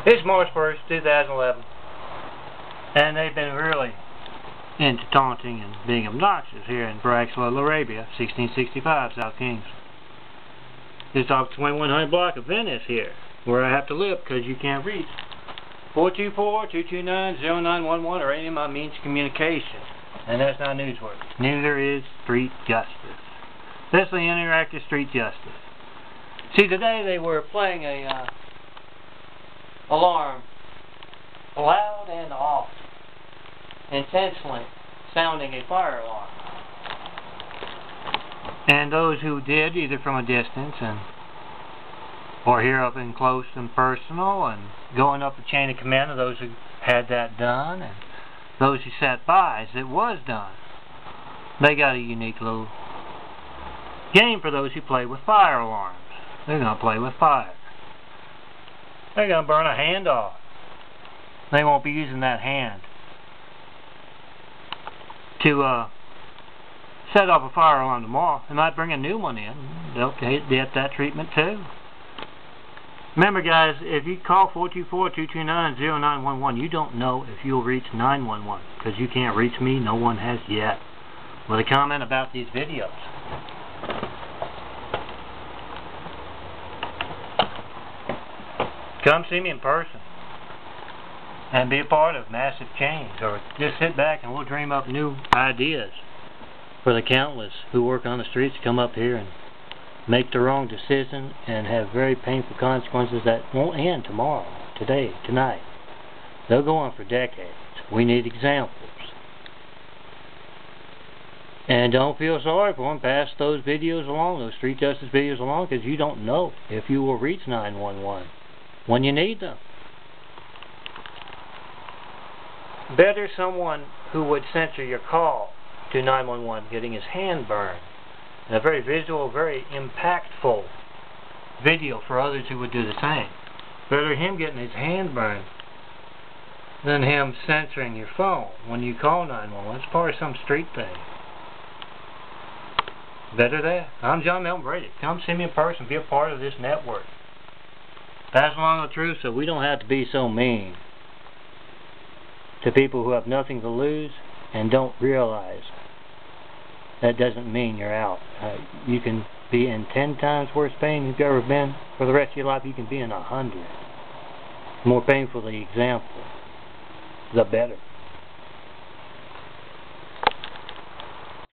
It's March 1st, 2011, and they've been really into taunting and being obnoxious here in Braxlow, Arabia, 1665, South Kingston. Just off the 2100 block of Venice here, where I have to live because you can't reach 424-229-0911 or any of my means of communication. And that's not newsworthy. Neither is street justice. Especially interactive street justice. See, today they were playing a alarm loud and often, intentionally sounding a fire alarm. And those who did, either from a distance or here up and close and personal, and going up the chain of command of those who had that done, and those who sat by as it was done, they got a unique little game for those who play with fire alarms. They're going to play with fire. They're going to burn a hand off. They won't be using that hand to set off a fire alarm tomorrow. They might bring a new one in. They'll get that treatment too. Remember, guys, if you call 424-229-0911, you don't know if you'll reach 911, because you can't reach me. No one has yet. With a comment about these videos. Come see me in person and be a part of massive change, or just sit back and we'll dream up new ideas for the countless who work on the streets to come up here and make the wrong decision and have very painful consequences that won't end tomorrow, today, tonight. They'll go on for decades. We need examples. And don't feel sorry for them. Pass those videos along, those street justice videos along, because you don't know if you will reach 911 when you need them. Better someone who would censor your call to 911 getting his hand burned. And a very visual, very impactful video for others who would do the same. Better him getting his hand burned than him censoring your phone when you call 911. It's part of some street thing. Better that. I'm Scjmbsj Brady. Come see me in person. Be a part of this network. Pass along the truth so we don't have to be so mean to people who have nothing to lose and don't realize that doesn't mean you're out. You can be in 10 times worse pain you've ever been for the rest of your life. You can be in 100. The more painful the example, the better.